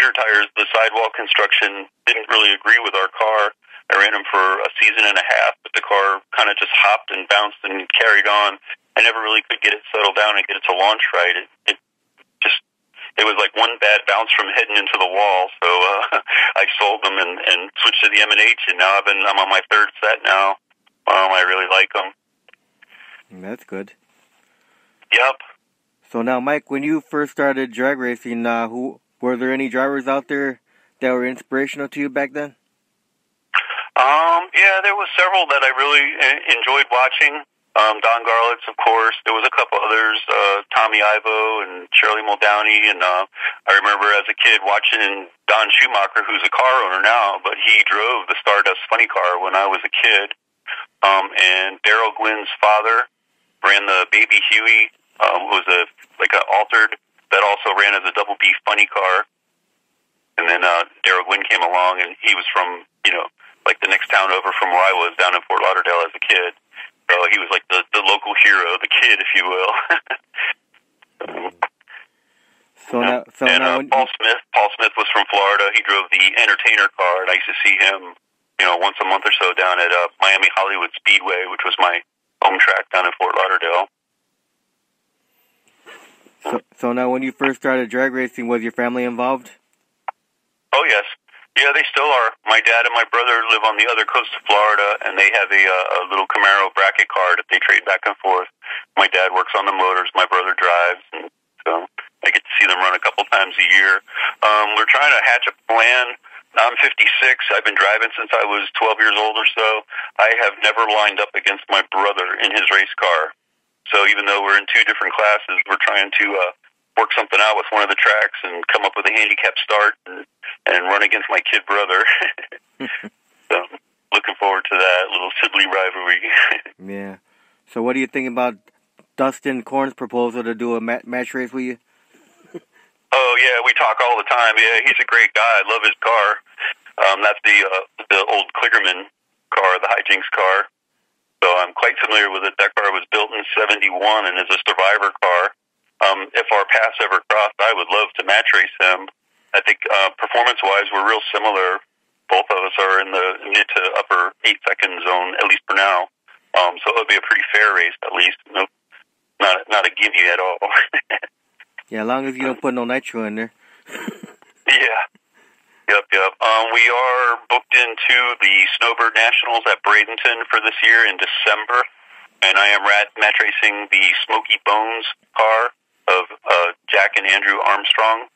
beater tires, the sidewall construction didn't really agree with our car. I ran them for a season and a half, but the car kind of just hopped and bounced and carried on. I never really could get it settled down and get it to launch right. It was like one bad bounce from heading into the wall. So I sold them and switched to the M&H, and now I'm on my third set now. I really like them. That's good. Yep. So now, Mike, when you first started drag racing, were there any drivers out there that were inspirational to you back then? Yeah, there was several that I really enjoyed watching. Don Garlitz, of course. There was a couple others, Tommy Ivo and Shirley Muldowney. And I remember as a kid watching Don Schumacher, who's a car owner now, but he drove the Stardust Funny Car when I was a kid. And Daryl Gwynn's father ran the Baby Huey, who was an altered that also ran as a Double B Funny Car. And then Daryl Gwynn came along, and he was from, like the next town over from where I was, down in Fort Lauderdale as a kid. So he was like the local hero, the kid, if you will. Paul Smith was from Florida. He drove the Entertainer car, and I used to see him, once a month or so down at Miami Hollywood Speedway, which was my home track down in Fort Lauderdale. So now, when you first started drag racing, was your family involved? Oh yes. Yeah, they still are. My dad and my brother live on the other coast of Florida, and they have a little Camaro bracket car that they trade back and forth. My dad works on the motors, my brother drives, and so I get to see them run a couple times a year. We're trying to hatch a plan. I'm 56. I've been driving since I was 12 years old or so. I have never lined up against my brother in his race car. So even though we're in two different classes, we're trying to work something out with one of the tracks and come up with a handicap start and run against my kid brother. So looking forward to that little sibling rivalry. Yeah. So what do you think about Dustin Korn's proposal to do a match race with you? Oh yeah, we talk all the time. Yeah, he's a great guy. I love his car. That's the old Kligerman car, the Hijinks car. So I'm quite familiar with it. That car was built in '71 and is a survivor car. If our paths ever crossed, I would love to match race him. I think performance-wise, we're real similar. Both of us are in the mid to upper 8-second zone, at least for now. So it would be a pretty fair race, at least. No, not a gimme at all. Yeah, as long as you don't put no nitro in there. Yeah. Yep. We are booked into the Snowbird Nationals at Bradenton for this year in December, and I am match racing the Smoky Bones car of Jack and Andrew Armstrong,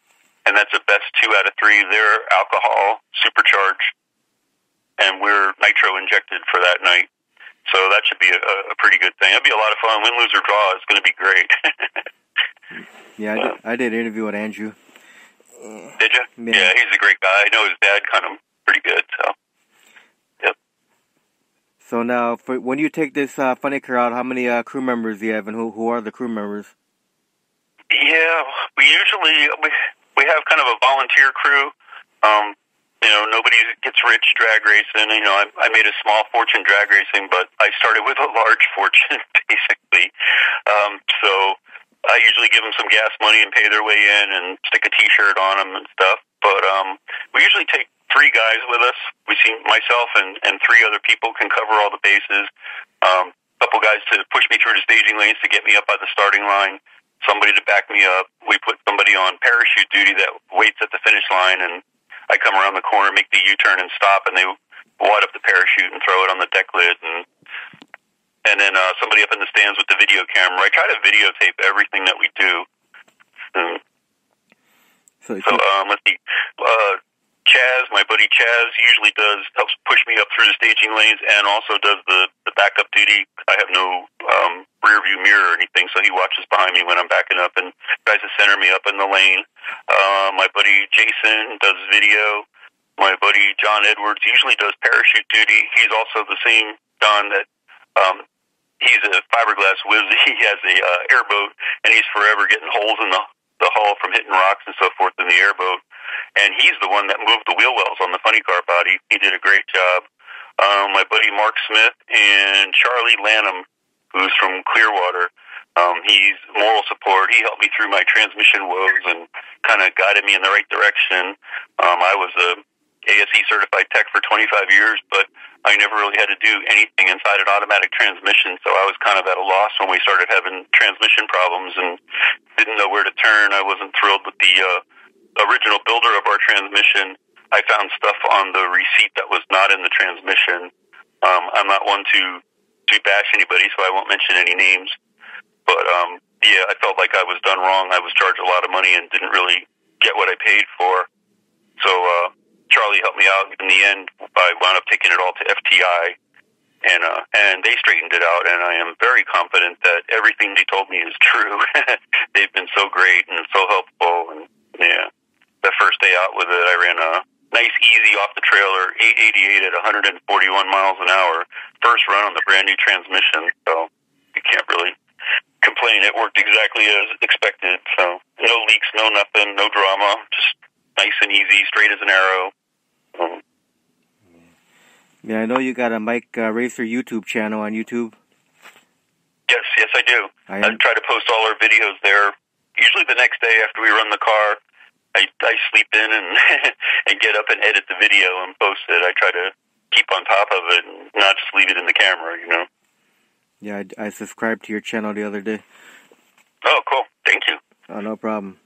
and that's a best 2 out of 3. They're alcohol supercharged, and we're nitro injected for that night. So that should be a pretty good thing. It'll be a lot of fun. Win, lose, or draw. It's going to be great. Yeah, I did an interview with Andrew. Did you? Yeah, he's a great guy. I know his dad kind of pretty good. So, yep. So now, when you take this funny car out, how many crew members do you have, and who are the crew members? Yeah, we have kind of a volunteer crew. Nobody gets rich drag racing. I made a small fortune drag racing, but I started with a large fortune, basically. So I usually give them some gas money and pay their way in and stick a T-shirt on them and stuff. But we usually take 3 guys with us. We see myself and 3 other people can cover all the bases. A couple guys to push me through the staging lanes to get me up by the starting line. Somebody to back me up. We put somebody on parachute duty that waits at the finish line, and I come around the corner, make the U-turn, and stop, and they wad up the parachute and throw it on the deck lid, and then somebody up in the stands with the video camera. I try to videotape everything that we do. Let's see. Chaz, my buddy Chaz, usually helps push me up through the staging lanes and also does the backup duty. I have no rear view mirror or anything, so he watches behind me when I'm backing up and tries to center me up in the lane. My buddy Jason does video. My buddy John Edwards usually does parachute duty. He's also the same John that he's a fiberglass whiz. He has a airboat, and he's forever getting holes in the hull from hitting rocks and so forth in the airboat. And he's the one that moved the wheel wells on the funny car body. He did a great job. My buddy Mark Smith and Charlie Lanham, who's from Clearwater, He's moral support. He helped me through my transmission woes and kind of guided me in the right direction. I was a ASE certified tech for 25 years, but I never really had to do anything inside an automatic transmission, so I was kind of at a loss when we started having transmission problems and didn't know where to turn. I wasn't thrilled with the original builder of our transmission. I found stuff on the receipt that was not in the transmission. I'm not one to bash anybody, so I won't mention any names. But, yeah, I felt like I was done wrong. I was charged a lot of money and didn't really get what I paid for. So, Charlie helped me out. In the end, I wound up taking it all to FTI, and they straightened it out, and I am very confident that everything they told me is true. They've been so great and so helpful, and, yeah, the first day out with it, I ran a nice, easy off-the-trailer 888 at 141 miles an hour. First run on the brand-new transmission, so you can't really complain. It worked exactly as expected, so no leaks, no nothing, no drama, just nice and easy, straight as an arrow. Yeah, I know you got a Mike Racer YouTube channel on YouTube. Yes, I do. I try to post all our videos there. Usually the next day after we run the car, I sleep in and and get up and edit the video and post it. I try to keep on top of it and not just leave it in the camera, you know. Yeah, I subscribed to your channel the other day. Oh, cool. Thank you. Oh, no problem.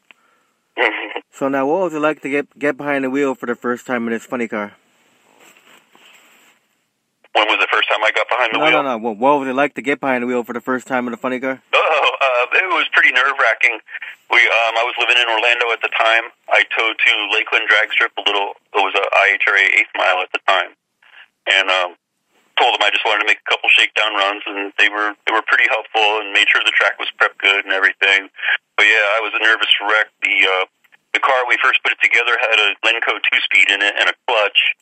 So now, what was it like to get behind the wheel for the first time in this funny car? When was the first time I got behind the wheel? No. What was it like to get behind the wheel for the first time in a funny car? It was pretty nerve-wracking. I was living in Orlando at the time. I towed to Lakeland Drag Strip it was a IHRA 8th mile at the time. And told them I just wanted to make a couple shakedown runs, and they were pretty helpful and made sure the track was prepped good and everything. But yeah, I was a nervous wreck. The car we first put it together had a Lenco 2-speed in it and a clutch.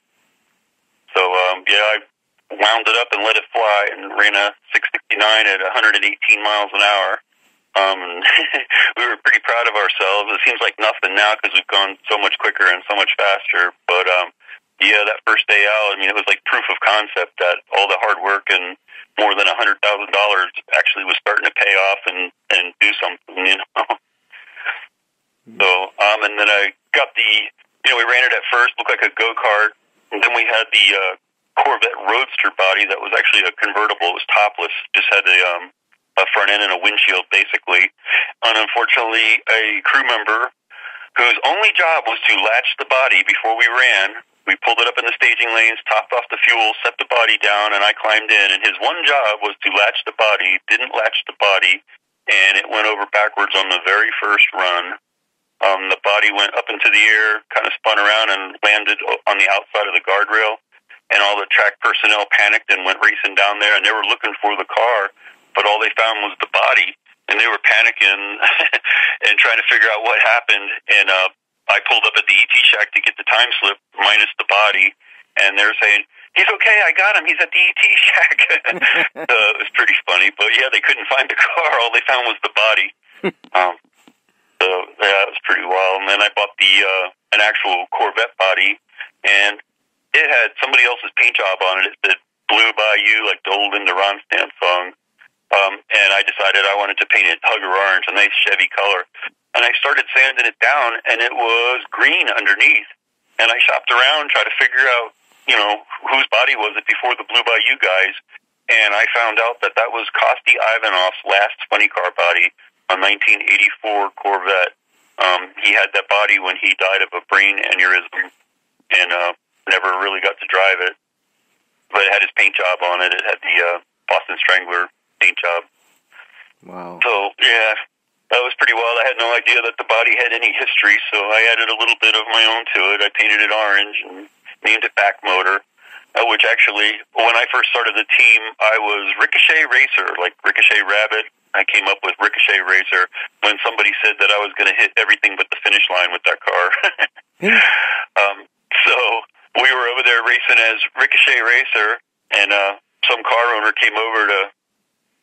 So yeah, I wound it up and let it fly and ran a 669 at 118 miles an hour. And we were pretty proud of ourselves. It seems like nothing now because we've gone so much quicker and so much faster. But yeah, that first day out, I mean, it was like proof of concept that all the hard work and more than $100,000 actually was starting to pay off and do something, you know. So, and then I got we ran it at first, looked like a go-kart, and then we had the Corvette Roadster body that was actually a convertible. It was topless, just had a front end and a windshield, basically. And unfortunately, a crew member whose only job was to latch the body before we ran. We pulled it up in the staging lanes, topped off the fuel, set the body down, and I climbed in. And his one job was to latch the body, didn't latch the body, and it went over backwards on the very first run. The body went up into the air, kind of spun around, and landed on the outside of the guardrail. And all the track personnel panicked and went racing down there, and they were looking for the car, but all they found was the body. And they were panicking and trying to figure out what happened. And I pulled up at the ET shack to get the time slip minus the body, and they're saying, "He's okay, I got him, he's at the ET shack." So it was pretty funny, but yeah, they couldn't find the car, all they found was the body. So yeah, it was pretty wild. And then I bought an actual Corvette body, and it had somebody else's paint job on it. It said "Blue by You," like the old Linda Ronstadt song. And I decided I wanted to paint it Hugger Orange, a nice Chevy color. And I started sanding it down, and it was green underneath. And I shopped around, tried to figure out, whose body was it before the Blue by You guys. And I found out that was Kosti Ivanoff's last funny car body, a 1984 Corvette. He had that body when he died of a brain aneurysm and never really got to drive it. But it had his paint job on it. It had the Boston Strangler paint job. Wow. So, yeah, that was pretty wild. I had no idea that the body had any history, so I added a little bit of my own to it. I painted it orange and named it Back Motor, which actually, when I first started the team, I was Ricochet Racer, like Ricochet Rabbit. I came up with Ricochet Racer when somebody said that I was going to hit everything but the finish line with that car. So we were over there racing as Ricochet Racer, and some car owner came over to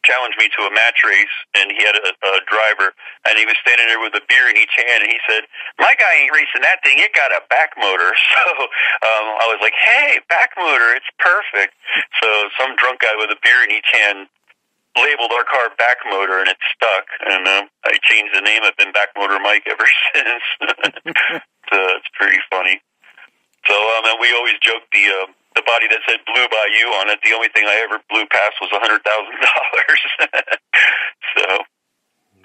challenge me to a match race, and he had a driver, and he was standing there with a beer in each hand, and he said, "My guy ain't racing that thing, it got a back motor." So I was like, "Hey, back motor, it's perfect." So some drunk guy with a beer in each hand labeled our car Back Motor, and it's stuck. And I changed the name. I've been Back Motor Mike ever since. So it's pretty funny. So and we always joke the body that said "Blue by You" on it. The only thing I ever blew past was $100,000. So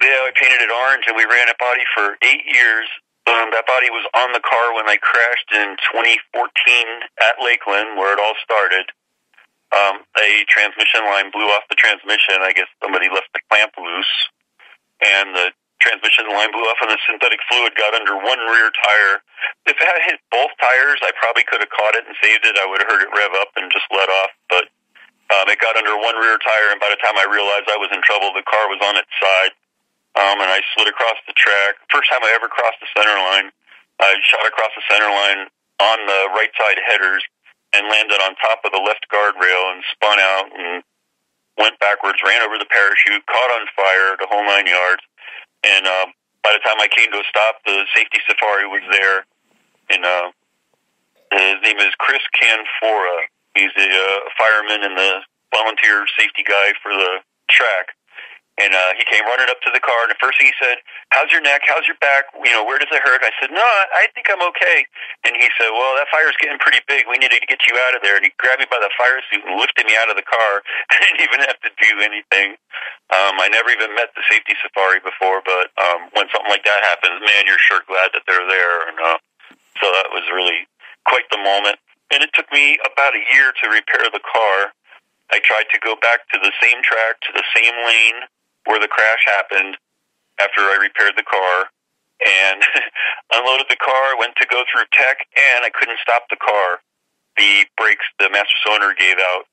yeah, I painted it orange, and we ran a body for 8 years. That body was on the car when I crashed in 2014 at Lakeland, where it all started. A transmission line blew off the transmission. I guess somebody left the clamp loose, and the transmission line blew off, and the synthetic fluid got under one rear tire. If it had hit both tires, I probably could have caught it and saved it. I would have heard it rev up and just let off, but it got under one rear tire, and by the time I realized I was in trouble, the car was on its side, and I slid across the track. First time I ever crossed the center line, I shot across the center line on the right side headers and landed on top of the left guardrail and spun out and went backwards, ran over the parachute, caught on fire, the whole 9 yards. And by the time I came to a stop, the safety safari was there. And his name is Chris Canfora. He's a fireman and the volunteer safety guy for the track. And he came running up to the car, and the first thing he said, "How's your neck? How's your back? Where does it hurt?" I said, "No, I think I'm okay." And he said, "Well, that fire's getting pretty big. We needed to get you out of there." And he grabbed me by the fire suit and lifted me out of the car. I didn't even have to do anything. I never even met the safety safari before, but when something like that happens, man, you're sure glad that they're there. And so that was really quite the moment. And it took me about a year to repair the car. I tried to go back to the same track, to the same lane where the crash happened after I repaired the car, and unloaded the car, went to go through tech, and I couldn't stop the car. The brakes, the master cylinder gave out.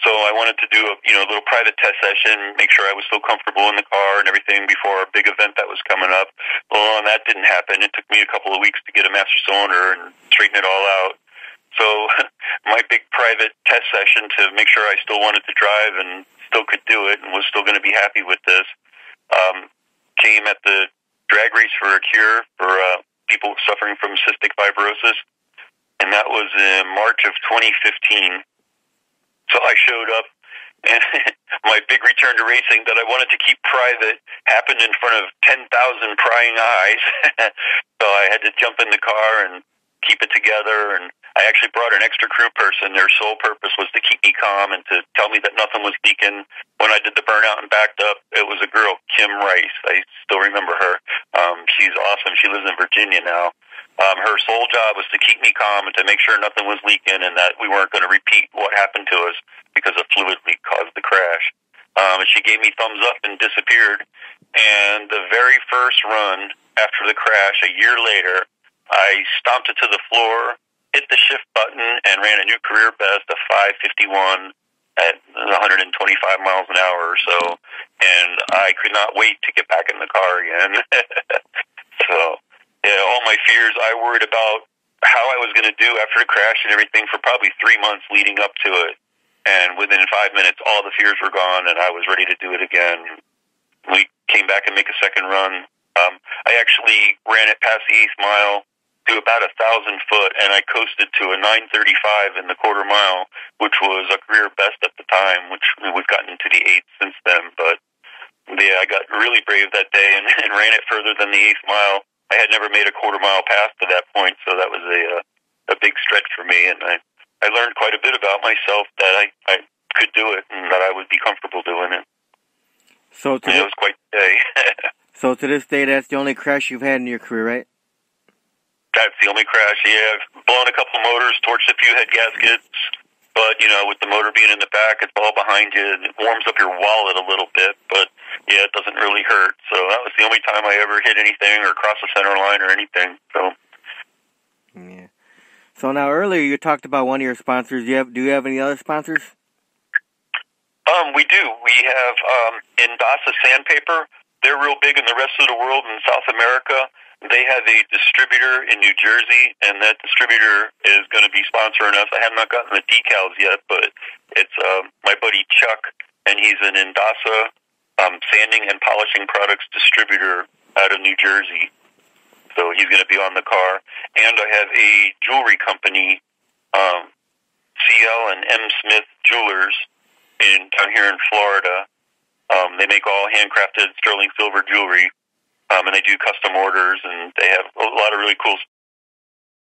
So I wanted to do a little private test session, make sure I was still comfortable in the car and everything before a big event that was coming up. Well, and that didn't happen. It took me a couple of weeks to get a master cylinder and straighten it all out. So my big private test session to make sure I still wanted to drive and still could do it and was still going to be happy with this came at the Drag Race for a Cure for people suffering from cystic fibrosis, and that was in March of 2015. So I showed up, and my big return to racing that I wanted to keep private happened in front of 10,000 prying eyes. So I had to jump in the car and keep it together, and I actually brought an extra crew person. Their sole purpose was to keep me calm and to tell me that nothing was leaking. When I did the burnout and backed up, it was a girl, Kim Rice. I still remember her. She's awesome. She lives in Virginia now. Her sole job was to keep me calm and to make sure nothing was leaking and that we weren't going to repeat what happened to us because a fluid leak caused the crash. And she gave me thumbs up and disappeared. And the very first run after the crash, a year later, I stomped it to the floor, hit the shift button, and ran a new career best of 5:51 at 125 miles an hour or so. And I could not wait to get back in the car again. So, yeah, all my fears, I worried about how I was going to do after the crash and everything for probably 3 months leading up to it. And within 5 minutes, all the fears were gone, and I was ready to do it again. We came back and make a second run. I actually ran it past the 8th mile to about 1,000 foot, and I coasted to a 9:35 in the quarter mile, which was a career best at the time, which we've gotten into the 8th since then. But yeah, I got really brave that day and ran it further than the 8th mile. I had never made a quarter mile pass to that point, so that was a big stretch for me, and I learned quite a bit about myself that I could do it and that I would be comfortable doing it. So it was quite a day. So to this day, that's the only crash you've had in your career, right? That's the only crash, yeah. I've blown a couple motors, torched a few head gaskets, but, with the motor being in the back, it's all behind you, and it warms up your wallet a little bit, but, yeah, it doesn't really hurt. So that was the only time I ever hit anything or crossed the center line or anything, so. Yeah. So now, earlier you talked about one of your sponsors. Do you have any other sponsors? We do. We have Indasa Sandpaper. They're real big in the rest of the world in South America. They have a distributor in New Jersey, and that distributor is going to be sponsoring us. I have not gotten the decals yet, but it's my buddy Chuck, and he's an Indasa sanding and polishing products distributor out of New Jersey. So he's going to be on the car. And I have a jewelry company, CL and M. Smith Jewelers, down here in Florida. They make all handcrafted sterling silver jewelry, and they do custom orders, and they have a lot of really cool